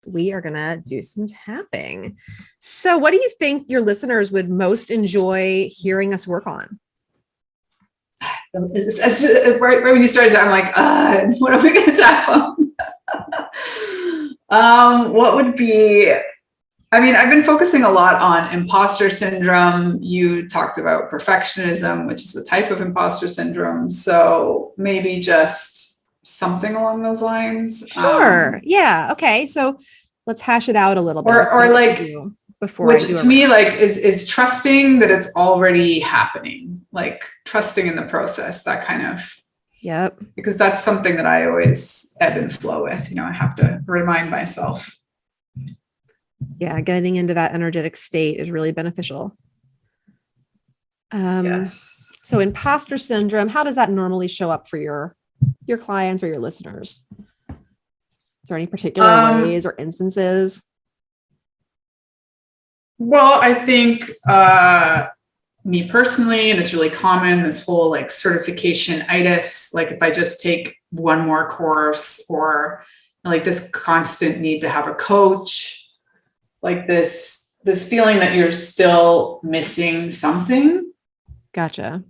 we are going to do some tapping. So what do you think your listeners would most enjoy hearing us work on? Right when you started, I'm like, what are we going to tap on? What would be, I mean, I've been focusing a lot on imposter syndrome. You talked about perfectionism, which is the type of imposter syndrome. So maybe just something along those lines. Sure. Yeah. Okay. So let's hash it out a little bit. Or like, before which to me, like is trusting that it's already happening, like trusting in the process, that kind of. Yep. Because that's something that I always ebb and flow with. I have to remind myself. Yeah, getting into that energetic state is really beneficial. Yes. So imposter syndrome, how does that normally show up for your clients or your listeners? Is there any particular ways or instances? Well, I think me personally, and it's really common, this whole like certification-itis, like if I just take one more course, or like this constant need to have a coach, like this feeling that you're still missing something. Gotcha.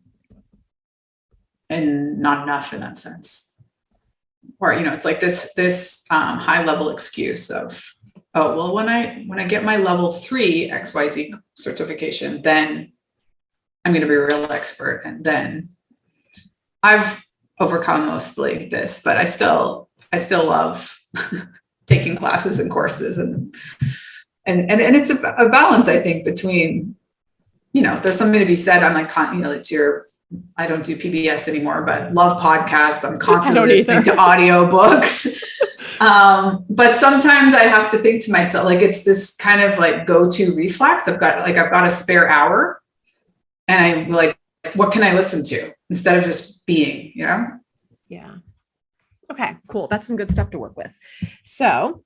And not enough in that sense. Or, it's like this high level excuse of, oh, well, when I get my level 3 XYZ certification, then I'm going to be a real expert. And then I've overcome mostly this, but I still love taking classes and courses, and it's a balance, I think, between, there's something to be said. I'm like, it's I don't do PBS anymore, but love podcasts. I'm constantly listening to audiobooks. But sometimes I have to think to myself, like, it's this kind of like go-to reflex. I've got a spare hour, and I'm like, what can I listen to instead of just being, Yeah. Okay, cool. That's some good stuff to work with. So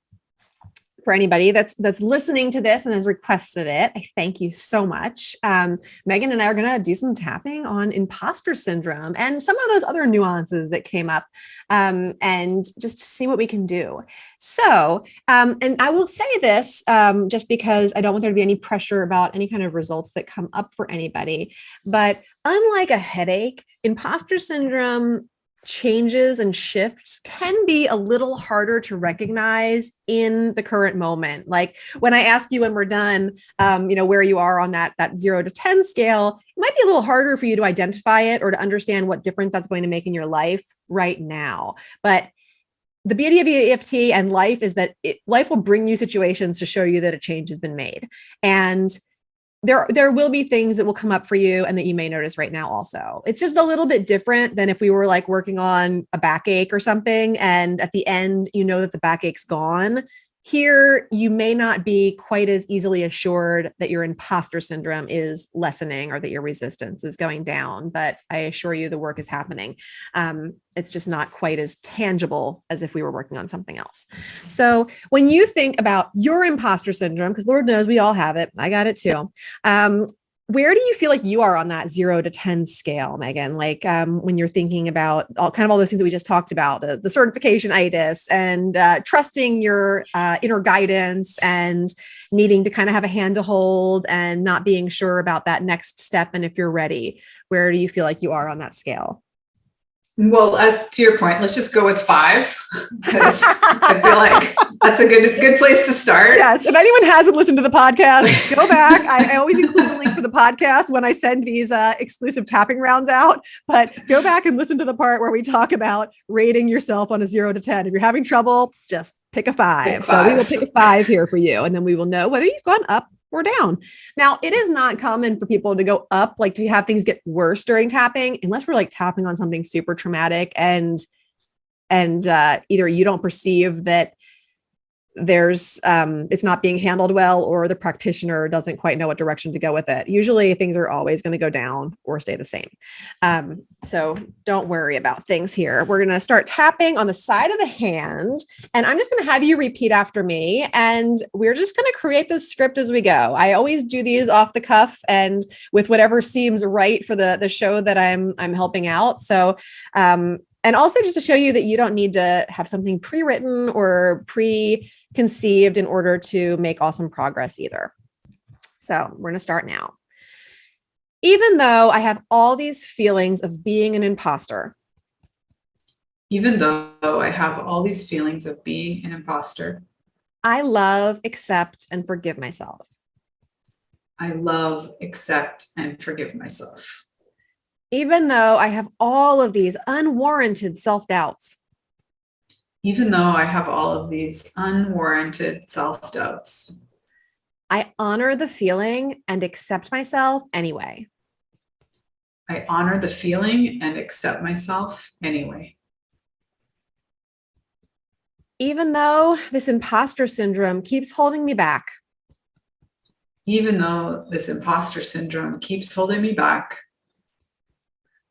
for anybody that's listening to this and has requested it, I thank you so much. Megan and I are going to do some tapping on imposter syndrome and some of those other nuances that came up, and just see what we can do. So, and I will say this just because I don't want there to be any pressure about any kind of results that come up for anybody. But unlike a headache, imposter syndrome changes and shifts can be a little harder to recognize in the current moment. Like when I ask you when we're done, where you are on that 0 to 10 scale, it might be a little harder for you to identify it or to understand what difference that's going to make in your life right now. But the beauty of EFT and life is that life will bring you situations to show you that a change has been made. And there will be things that will come up for you and that you may notice right now also. It's just a little bit different than if we were like working on a backache or something, and at the end, that the backache's gone. Here, you may not be quite as easily assured that your imposter syndrome is lessening or that your resistance is going down, but I assure you the work is happening. It's just not quite as tangible as if we were working on something else. So when you think about your imposter syndrome, because Lord knows we all have it, I got it too. Where do you feel like you are on that 0 to 10 scale, Megan? Like when you're thinking about all those things that we just talked about, the certification-itis and trusting your inner guidance and needing to kind of have a hand to hold and not being sure about that next step and if you're ready. Where do you feel like you are on that scale? Well, as to your point, let's just go with 5, because I feel like that's a good place to start. Yes. If anyone hasn't listened to the podcast, go back. I always include the link for the podcast when I send these exclusive tapping rounds out, but go back and listen to the part where we talk about rating yourself on a 0 to 10. If you're having trouble, just pick a 5. So we will pick a 5 here for you, and then we will know whether you've gone up or down. Now, it is not common for people to go up, like to have things get worse during tapping, unless we're like tapping on something super traumatic and either you don't perceive that there's it's not being handled well, or the practitioner doesn't quite know what direction to go with it. Usually things are always going to go down or stay the same. So don't worry about things here. We're going to start tapping on the side of the hand, and I'm just going to have you repeat after me, and we're just going to create this script as we go. I always do these off the cuff and with whatever seems right for the show that I'm helping out. So And also just to show you that you don't need to have something pre-written or preconceived in order to make awesome progress either. So we're going to start now. Even though I have all these feelings of being an imposter, even though I have all these feelings of being an imposter, I love, accept, and forgive myself. I love, accept, and forgive myself. Even though I have all of these unwarranted self-doubts, even though I have all of these unwarranted self-doubts, I honor the feeling and accept myself anyway. I honor the feeling and accept myself anyway. Even though this imposter syndrome keeps holding me back, even though this imposter syndrome keeps holding me back,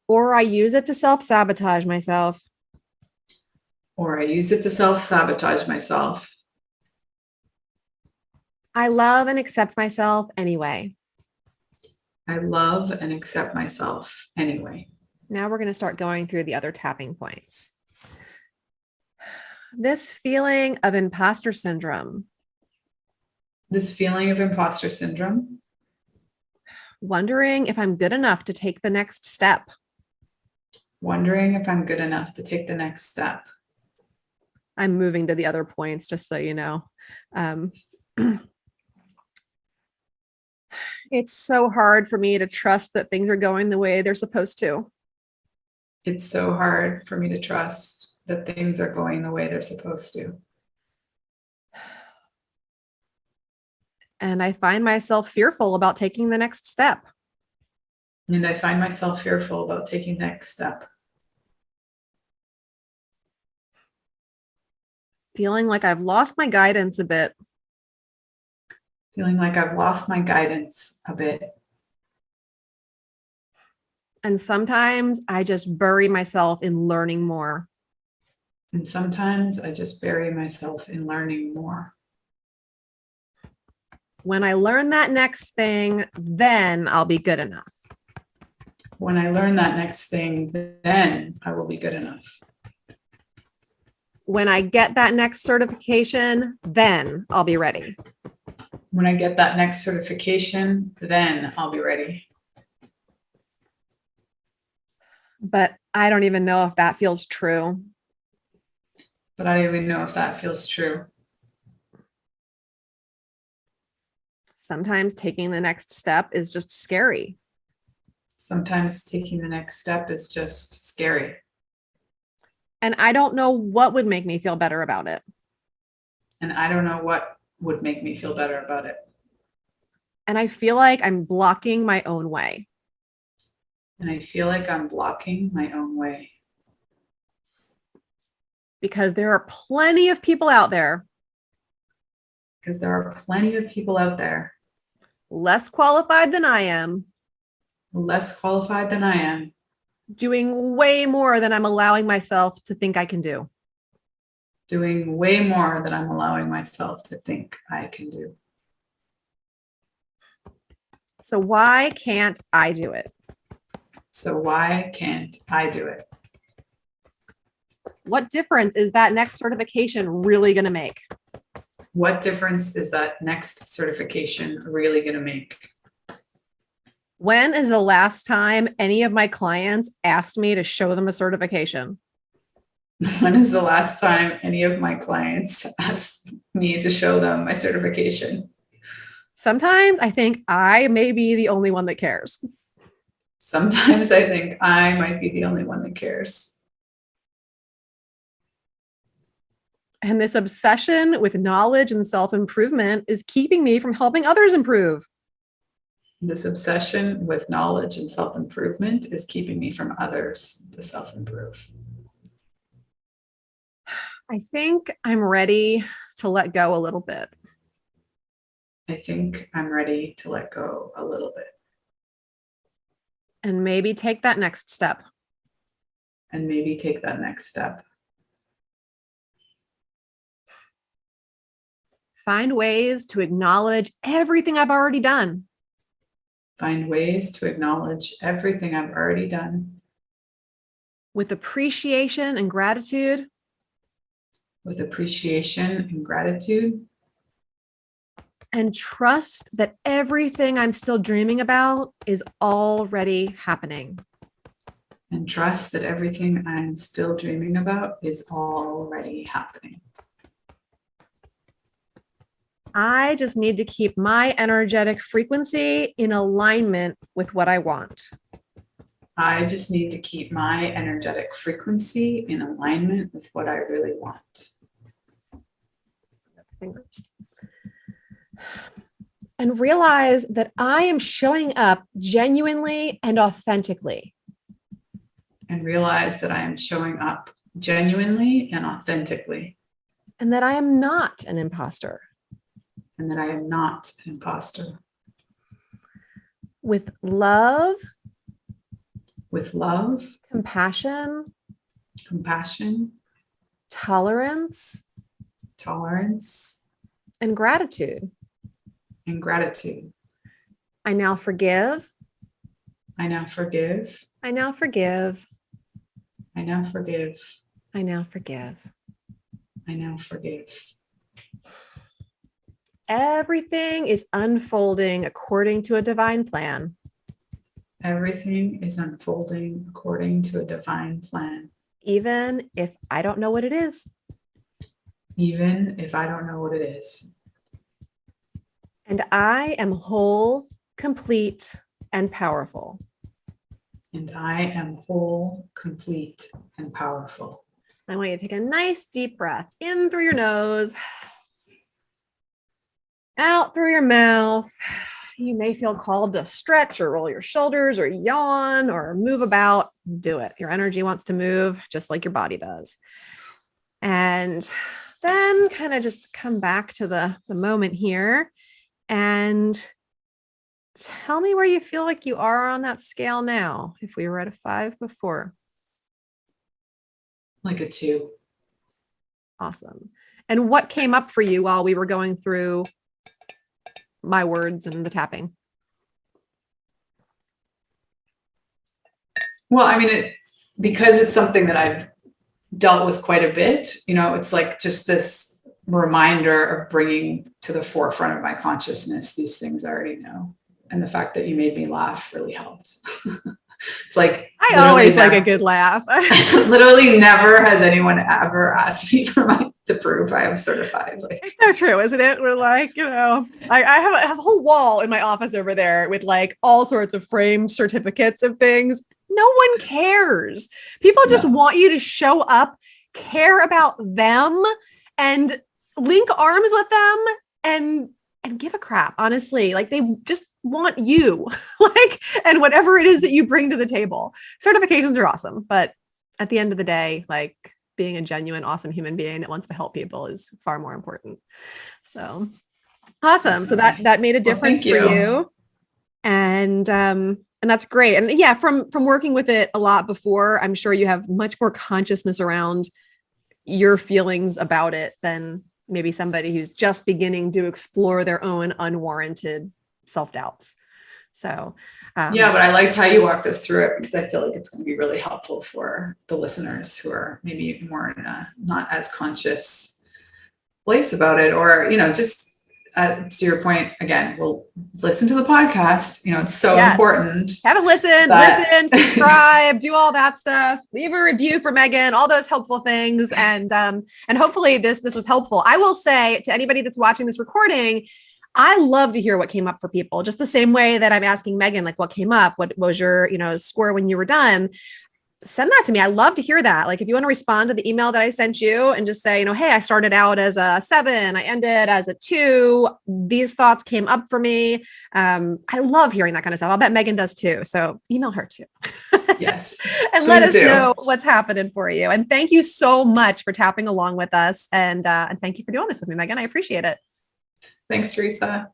or I use it to self-sabotage myself, or I use it to self-sabotage myself, I love and accept myself anyway. I love and accept myself anyway. Now we're going to start going through the other tapping points. This feeling of imposter syndrome, This feeling of imposter syndrome, wondering if I'm good enough to take the next step, wondering if I'm good enough to take the next step. I'm moving to the other points just so you know. It's so hard for me to trust that things are going the way they're supposed to. It's so hard for me to trust that things are going the way they're supposed to. And I find myself fearful about taking the next step. And I find myself fearful about taking the next step. Feeling like I've lost my guidance a bit. Feeling like I've lost my guidance a bit. And sometimes I just bury myself in learning more. And sometimes I just bury myself in learning more. When I learn that next thing, then I'll be good enough. When I learn that next thing, then I will be good enough. When I get that next certification, then I'll be ready. When I get that next certification, then I'll be ready. But I don't even know if that feels true. But I don't even know if that feels true. Sometimes taking the next step is just scary. Sometimes taking the next step is just scary. And I don't know what would make me feel better about it. And I don't know what would make me feel better about it. And I feel like I'm blocking my own way. And I feel like I'm blocking my own way. Because there are plenty of people out there. Because there are plenty of people out there. Less qualified than I am. Less qualified than I am. Doing way more than I'm allowing myself to think I can do. Doing way more than I'm allowing myself to think I can do. So why can't I do it? So why can't I do it? What difference is that next certification really going to make? What difference is that next certification really going to make? When is the last time any of my clients asked me to show them a certification? When is the last time any of my clients asked me to show them my certification? Sometimes I think I may be the only one that cares. Sometimes I think I might be the only one that cares. And this obsession with knowledge and self-improvement is keeping me from helping others improve. This obsession with knowledge and self-improvement is keeping me from others to self-improve. I think I'm ready to let go a little bit. I think I'm ready to let go a little bit. And maybe take that next step. And maybe take that next step. Find ways to acknowledge everything I've already done. Find ways to acknowledge everything I've already done. with appreciation and gratitude, with appreciation and gratitude, and trust that everything I'm still dreaming about is already happening. and trust that everything I'm still dreaming about is already happening. I just need to keep my energetic frequency in alignment with what I want. I just need to keep my energetic frequency in alignment with what I really want. Fingers. And realize that I am showing up genuinely and authentically. And realize that I am showing up genuinely and authentically. And that I am not an imposter. And that I am not an imposter. With love, compassion, tolerance, and gratitude. I now forgive. I now forgive. I now forgive. I now forgive. I now forgive. I now forgive. Everything is unfolding according to a divine plan. Everything is unfolding according to a divine plan. Even if I don't know what it is. Even if I don't know what it is. And I am whole, complete, and powerful. And I am whole, complete, and powerful. I want you to take a nice deep breath in through your nose, out through your mouth. You may feel called to stretch or roll your shoulders or yawn or move about. Do it. Your energy wants to move just like your body does. And then kind of just come back to the moment here and tell me where you feel like you are on that scale now. If we were at a 5 before. Like a 2. Awesome. And what came up for you while we were going through my words and the tapping? Well, I mean, because it's something that I've dealt with quite a bit, it's like just this reminder of bringing to the forefront of my consciousness these things I already know. And the fact that you made me laugh really helped. It's like, I always like a good laugh. Literally never has anyone ever asked me to prove I am certified. It's so true, isn't it? We're like, I have a whole wall in my office over there with like all sorts of framed certificates of things. No one cares. People just want you to show up, care about them, and link arms with them and give a crap, honestly. Like they just want you, and whatever it is that you bring to the table. Certifications are awesome, but at the end of the day, like being a genuine, awesome human being that wants to help people is far more important. So awesome. So that made a difference for you. And that's great. And yeah, from working with it a lot before, I'm sure you have much more consciousness around your feelings about it than maybe somebody who's just beginning to explore their own unwarranted self-doubts. So, yeah, but I liked how you walked us through it because I feel like it's going to be really helpful for the listeners who are maybe more in a not as conscious place about it, or, just to your point, again, we'll listen to the podcast. It's so important. Have a listen, subscribe, do all that stuff, leave a review for Megan, all those helpful things. And hopefully this was helpful. I will say to anybody that's watching this recording, I love to hear what came up for people, just the same way that I'm asking Megan, like what came up, what was your, score when you were done. Send that to me. I love to hear that. Like if you want to respond to the email that I sent you and just say, hey, I started out as a 7, I ended as a 2. These thoughts came up for me. I love hearing that kind of stuff. I'll bet Megan does too. So email her too. Yes. And let us know what's happening for you. And thank you so much for tapping along with us. And thank you for doing this with me, Megan. I appreciate it. Thanks, Theresa.